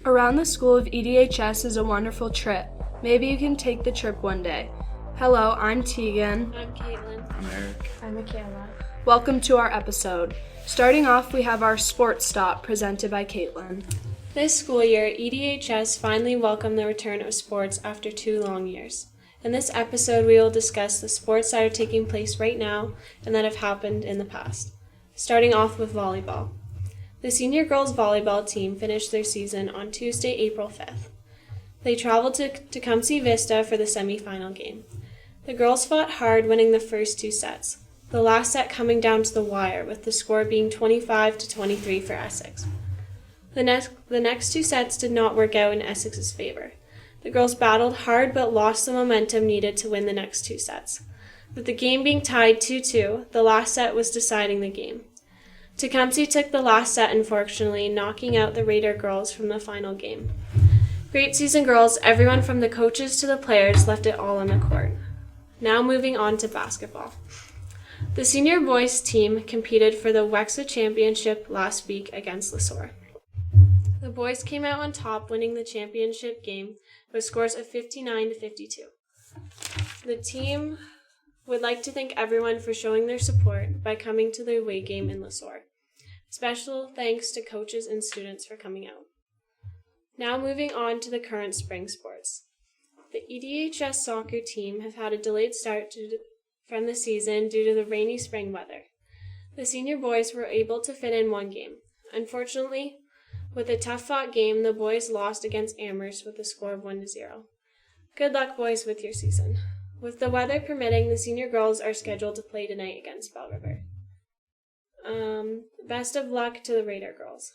Around the school of EDHS is a wonderful trip. Maybe you can take the trip one day. Hello, I'm Teagan. I'm Katelyn. I'm Eric. I'm Mikayla. Welcome to our episode. Starting off, we have our sports stop presented by Katelyn. This school year, EDHS finally welcomed the return of sports after 2 long years. In this episode, we will discuss the sports that are taking place right now and that have happened in the past. Starting off with volleyball. The senior girls volleyball team finished their season on Tuesday, April 5th. They traveled to Tecumseh Vista for the semifinal game. The girls fought hard, winning the first 2 sets, the last set coming down to the wire with the score being 25-23 for Essex. The next 2 sets did not work out in Essex's favor. The girls battled hard but lost the momentum needed to win the next 2 sets. With the game being tied 2-2, the last set was deciding the game. Tecumseh took the last set, unfortunately, knocking out the Raider girls from the final game. Great season, girls. Everyone from the coaches to the players left it all on the court. Now moving on to basketball. The senior boys team competed for the WEXA championship last week against Lesource. The boys came out on top, winning the championship game with scores of 59-52. The team would like to thank everyone for showing their support by coming to the away game in Lesource. Special thanks to coaches and students for coming out. Now moving on to the current spring sports. The EDHS soccer team have had a delayed start from the season due to the rainy spring weather. The senior boys were able to fit in 1 game. Unfortunately, with a tough-fought game, the boys lost against Amherst with a score of 1-0. Good luck, boys, with your season. With the weather permitting, the senior girls are scheduled to play tonight against Bell River. Best of luck to the Raider girls.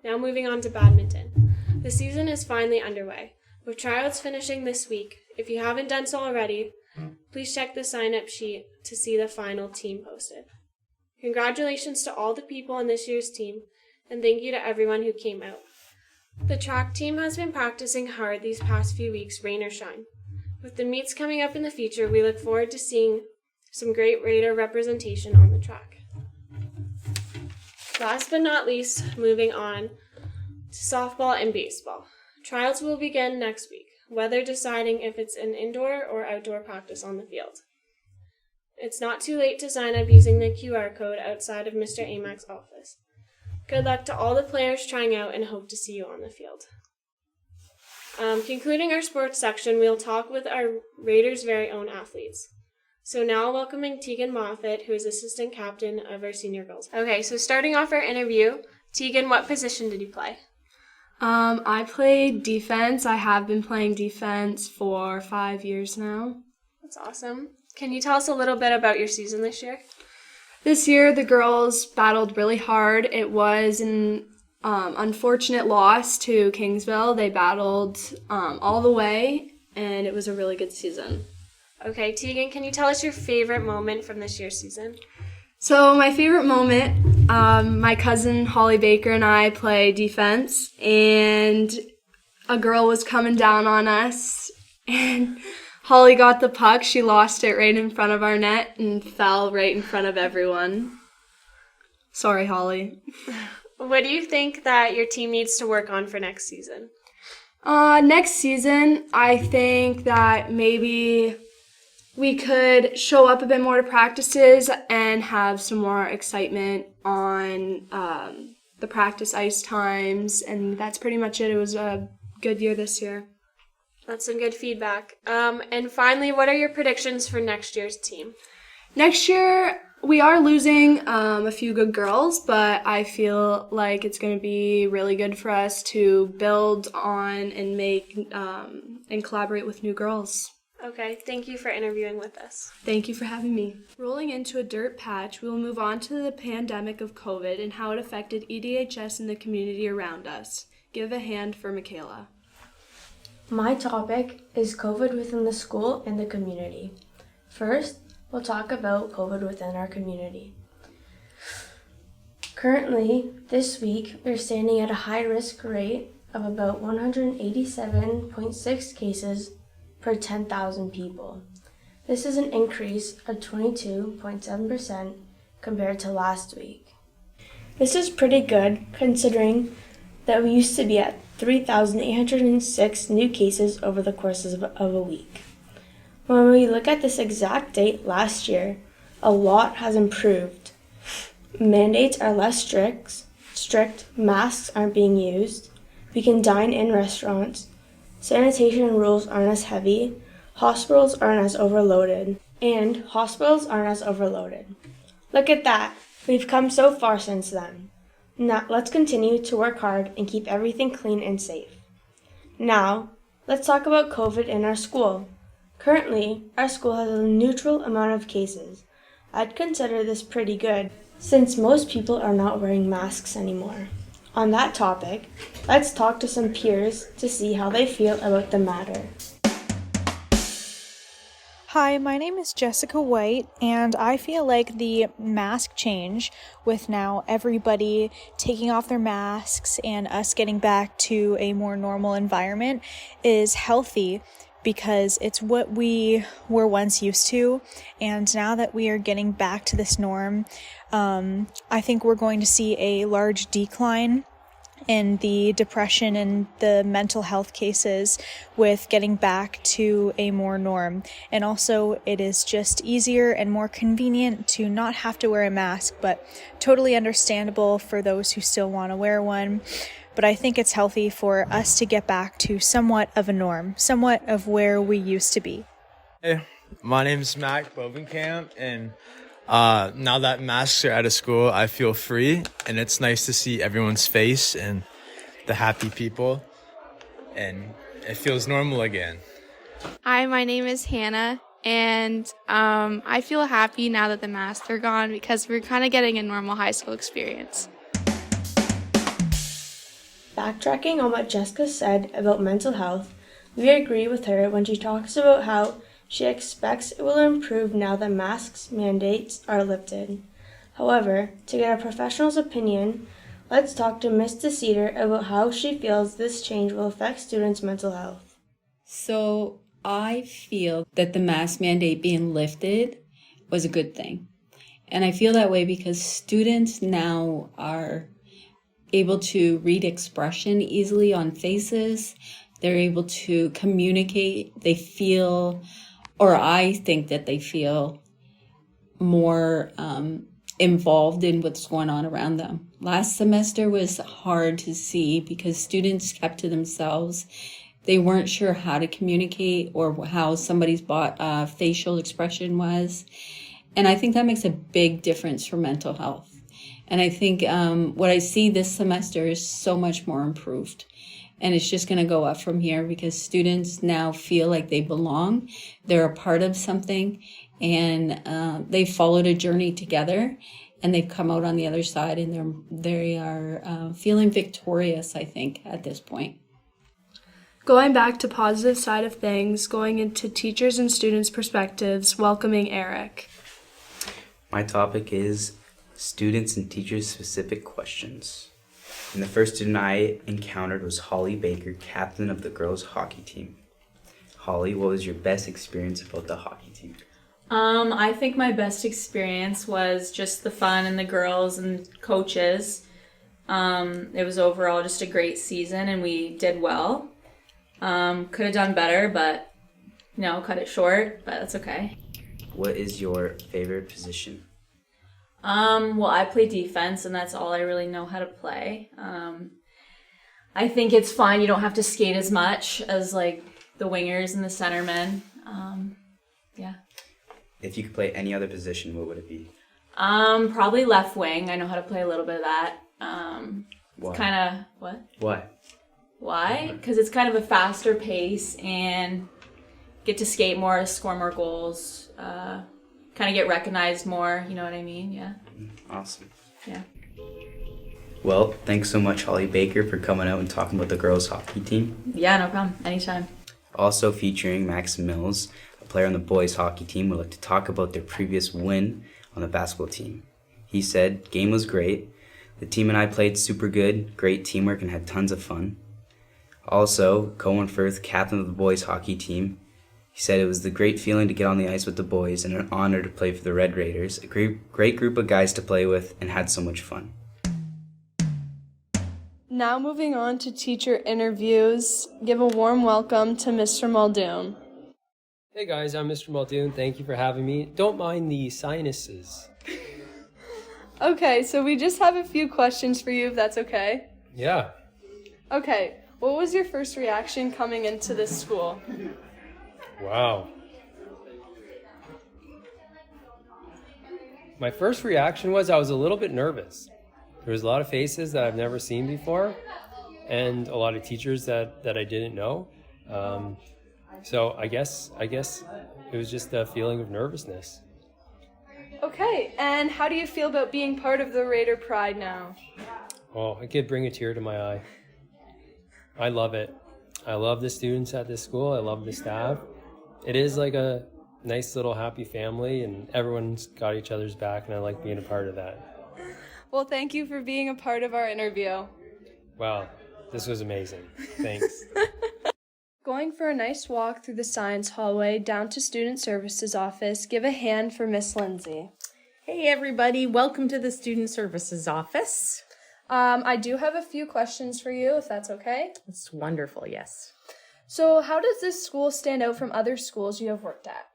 Now moving on to badminton. The season is finally underway, with tryouts finishing this week. If you haven't done so already, please check the sign-up sheet to see the final team posted. Congratulations to all the people in this year's team, and thank you to everyone who came out. The track team has been practicing hard these past few weeks, rain or shine. With the meets coming up in the future, we look forward to seeing some great Raider representation on the track. Last but not least, moving on to softball and baseball. Trials will begin next week, weather deciding if it's an indoor or outdoor practice on the field. It's not too late to sign up using the QR code outside of Mr. Amack's office. Good luck to all the players trying out and hope to see you on the field. Concluding our sports section, we'll talk with our Raiders' very own athletes. So now welcoming Teagan Moffat, who is assistant captain of our senior girls. Okay, so starting off our interview, Teagan, what position did you play? I played defense. I have been playing defense for 5 years now. That's awesome. Can you tell us a little bit about your season this year? This year, the girls battled really hard. It was an unfortunate loss to Kingsville. They battled all the way, and it was a really good season. Okay, Teagan, can you tell us your favorite moment from this year's season? So my favorite moment, my cousin Holly Baker and I play defense, and a girl was coming down on us, and Holly got the puck. She lost it right in front of our net and fell right in front of everyone. Sorry, Holly. What do you think that your team needs to work on for next season? Next season, I think that maybe we could show up a bit more to practices and have some more excitement on the practice ice times, and that's pretty much it. It was a good year this year. That's some good feedback. And finally, what are your predictions for next year's team? Next year, we are losing a few good girls, but I feel like it's going to be really good for us to build on and make and collaborate with new girls. Okay, thank you for interviewing with us. Thank you for having me. Rolling into a dirt patch, we will move on to the pandemic of COVID and how it affected EDHS and the community around us. Give a hand for Mikayla. My topic is COVID within the school and the community. First, we'll talk about COVID within our community. Currently, this week, we're standing at a high-risk rate of about 187.6 cases per 10,000 people. This is an increase of 22.7% compared to last week. This is pretty good considering that we used to be at 3,806 new cases over the course of a week. When we look at this exact date last year, a lot has improved. Mandates are less strict, masks aren't being used, we can dine in restaurants, sanitation rules aren't as heavy, hospitals aren't as overloaded. Look at that, we've come so far since then. Now let's continue to work hard and keep everything clean and safe. Now, let's talk about COVID in our school. Currently, our school has a neutral amount of cases. I'd consider this pretty good, since most people are not wearing masks anymore. On that topic, let's talk to some peers to see how they feel about the matter. Hi, my name is Jessica White, and I feel like the mask change, with now everybody taking off their masks and us getting back to a more normal environment, is healthy because it's what we were once used to, and now that we are getting back to this norm, I think we're going to see a large decline in the depression and the mental health cases with getting back to a more norm. And also, it is just easier and more convenient to not have to wear a mask, but totally understandable for those who still want to wear one. But I think it's healthy for us to get back to somewhat of a norm, somewhat of where we used to be. Hey, my name is Mac Bovenkamp, and now that masks are out of school, I feel free, and it's nice to see everyone's face and the happy people, and it feels normal again. Hi, my name is Hannah, and I feel happy now that the masks are gone because we're kind of getting a normal high school experience. Backtracking on what Jessica said about mental health, we agree with her when she talks about how she expects it will improve now that masks mandates are lifted. However, to get a professional's opinion, let's talk to Ms. DeCedar about how she feels this change will affect students' mental health. So I feel that the mask mandate being lifted was a good thing. And I feel that way because students now are able to read expression easily on faces. They're able to communicate. They feel, or I think that they feel more involved in what's going on around them. Last semester was hard to see because students kept to themselves. They weren't sure how to communicate or how somebody's facial expression was. And I think that makes a big difference for mental health. And I think what I see this semester is so much more improved. And it's just going to go up from here because students now feel like they belong. They're a part of something, and they've followed a journey together, and they've come out on the other side, and they are feeling victorious, I think, at this point. Going back to positive side of things, going into teachers' and students' perspectives, welcoming Eric. My topic is students and teachers specific questions. And the first student I encountered was Holly Baker, captain of the girls hockey team. Holly, what was your best experience about the hockey team? I think my best experience was just the fun and the girls and coaches. It was overall just a great season and we did well. Could have done better, but cut it short, but that's okay. What is your favorite position? Well, I play defense, and that's all I really know how to play. I think it's fun. You don't have to skate as much as, like, the wingers and the centermen. Yeah. If you could play any other position, what would it be? Probably left wing. I know how to play a little bit of that. Why? Kind of, what? Why? Because it's kind of a faster pace, and get to skate more, score more goals, kind of get recognized more, you know what I mean? Yeah. Awesome. Yeah. Well, thanks so much, Holly Baker, for coming out and talking about the girls hockey team. Yeah, no problem. Anytime. Also featuring Max Mills, a player on the boys hockey team, would like to talk about their previous win on the basketball team. He said, "Game was great. The team and I played super good, great teamwork, and had tons of fun." Also, Cohen Firth, captain of the boys hockey team, he said it was the great feeling to get on the ice with the boys and an honor to play for the Red Raiders, a great group of guys to play with, and had so much fun. Now moving on to teacher interviews, give a warm welcome to Mr. Muldoon. Hey guys, I'm Mr. Muldoon. Thank you for having me. Don't mind the sinuses. Okay, so we just have a few questions for you, if that's okay. Yeah. Okay, what was your first reaction coming into this school? Wow. My first reaction was I was a little bit nervous. There was a lot of faces that I've never seen before and a lot of teachers that I didn't know. So I guess it was just a feeling of nervousness. Okay, and how do you feel about being part of the Raider Pride now? Oh, it could bring a tear to my eye. I love it. I love the students at this school. I love the staff. It is like a nice little happy family and everyone's got each other's back and I like being a part of that. Well, thank you for being a part of our interview. Wow, this was amazing. Thanks. Going for a nice walk through the science hallway down to Student Services office, give a hand for Miss Lindsay. Hey everybody, welcome to the Student Services office. I do have a few questions for you, if that's okay. It's wonderful, yes. So how does this school stand out from other schools you have worked at?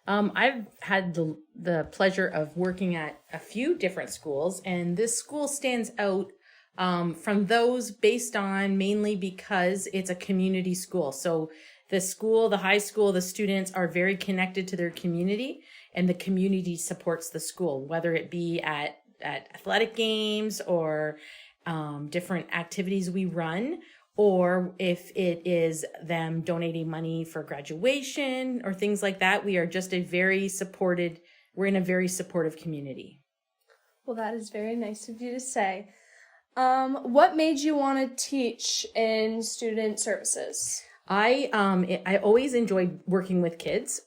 I've had the pleasure of working at a few different schools, and this school stands out from those based on mainly because it's a community school. So the school, the high school, the students are very connected to their community, and the community supports the school, whether it be at athletic games or different activities we run, or if it is them donating money for graduation or things like that. We are just we're in a very supportive community. Well, that is very nice of you to say. What made you want to teach in student services? I always enjoyed working with kids.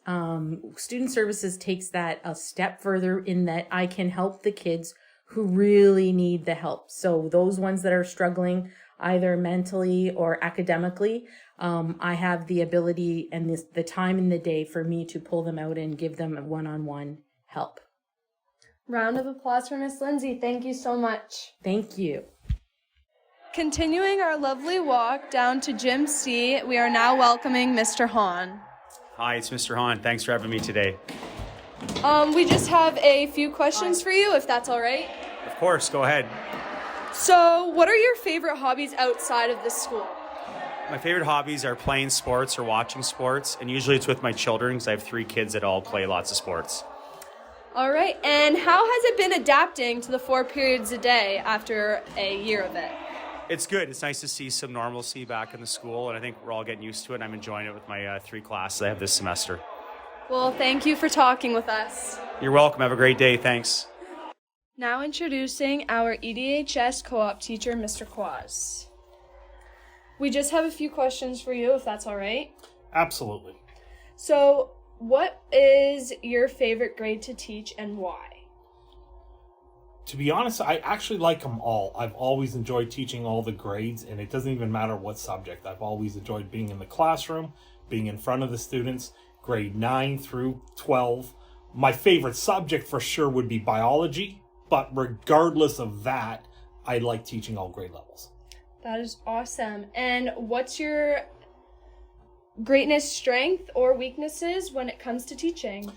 Student services takes that a step further in that I can help the kids who really need the help. So those ones that are struggling either mentally or academically, I have the ability and the time in the day for me to pull them out and give them a one-on-one help. Round of applause for Miss Lindsay. Thank you so much. Thank you. Continuing our lovely walk down to Gym C, we are now welcoming Mr. Hahn. Hi, it's Mr. Hahn. Thanks for having me today. We just have a few questions for you, if that's all right. Of course, go ahead. So, what are your favorite hobbies outside of the school? My favorite hobbies are playing sports or watching sports, and usually it's with my children because I have 3 kids that all play lots of sports. All right, and how has it been adapting to the 4 periods a day after a year of it? It's good. It's nice to see some normalcy back in the school, and I think we're all getting used to it, and I'm enjoying it with my 3 classes I have this semester. Well, thank you for talking with us. You're welcome. Have a great day. Thanks. Now introducing our EDHS co-op teacher, Mr. Quaz. We just have a few questions for you, if that's all right. Absolutely. So, what is your favorite grade to teach and why? To be honest, I actually like them all. I've always enjoyed teaching all the grades, and it doesn't even matter what subject. I've always enjoyed being in the classroom, being in front of the students, grade 9 through 12. My favorite subject for sure would be biology, but regardless of that, I like teaching all grade levels. That is awesome. And what's your greatest strength or weaknesses when it comes to teaching?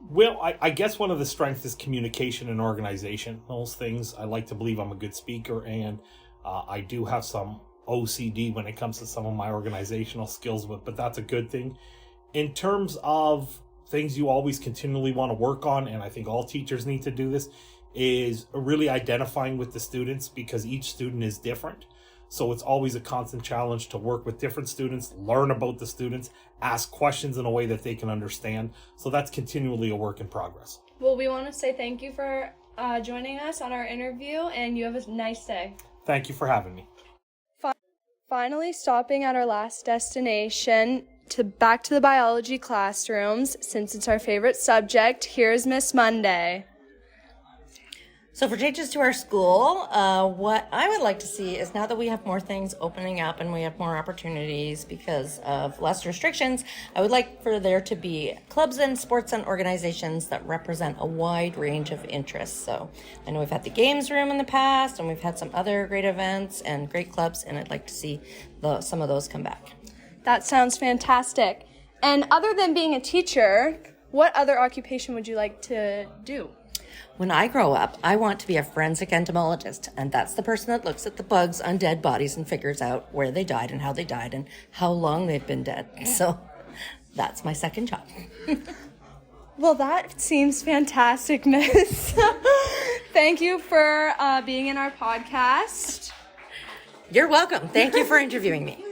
Well, I guess one of the strengths is communication and organization. Those things, I like to believe I'm a good speaker, and I do have some OCD when it comes to some of my organizational skills, but that's a good thing. In terms of things you always continually want to work on, and I think all teachers need to do this, is really identifying with the students, because each student is different. So it's always a constant challenge to work with different students, learn about the students, ask questions in a way that they can understand. So that's continually a work in progress. Well, we want to say thank you for joining us on our interview, and you have a nice day. Thank you for having me. Finally, stopping at our last destination, back to the biology classrooms. Since it's our favorite subject, here's Miss Monday. So for changes to our school, what I would like to see is now that we have more things opening up and we have more opportunities because of less restrictions, I would like for there to be clubs and sports and organizations that represent a wide range of interests. So I know we've had the games room in the past and we've had some other great events and great clubs, and I'd like to see some of those come back. That sounds fantastic. And other than being a teacher, what other occupation would you like to do? When I grow up, I want to be a forensic entomologist, and that's the person that looks at the bugs on dead bodies and figures out where they died and how long they've been dead. So that's my second job. Well, that seems fantastic, Miss. Thank you for being in our podcast. You're welcome. Thank you for interviewing me.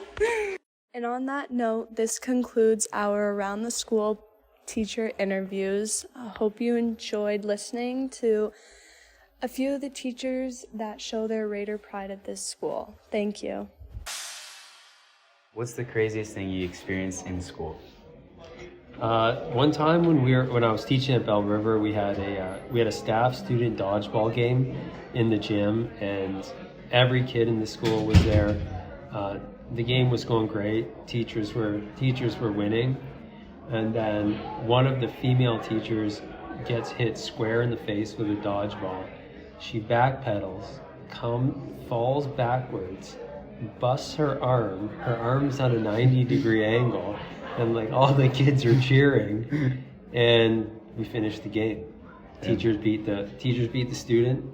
And on that note, this concludes our Around the School teacher interviews. I hope you enjoyed listening to a few of the teachers that show their Raider pride at this school. Thank you. What's the craziest thing you experienced in school? One time when I was teaching at Bell River, we had a staff student dodgeball game in the gym, and every kid in the school was there. The game was going great. Teachers were winning. And then one of the female teachers gets hit square in the face with a dodgeball. She backpedals, falls backwards, busts her arm. Her arm's on a 90-degree angle, and like all the kids are cheering. And we finished the game. Teachers beat the student,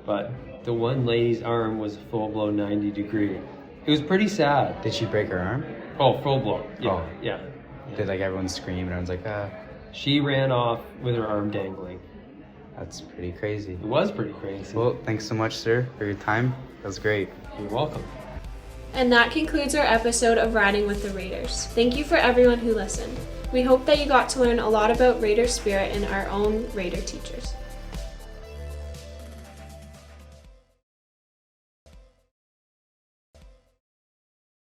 but the one lady's arm was a full-blown 90-degree. It was pretty sad. Did she break her arm? Oh, full blown. Yeah. Oh. Yeah. Did like everyone scream and everyone's like, ah? She ran off with her arm dangling. That's pretty crazy. It was pretty crazy. Well, thanks so much, sir, for your time. That was great. You're welcome. And that concludes our episode of Riding with the Raiders. Thank you for everyone who listened. We hope that you got to learn a lot about Raider spirit and our own Raider teachers.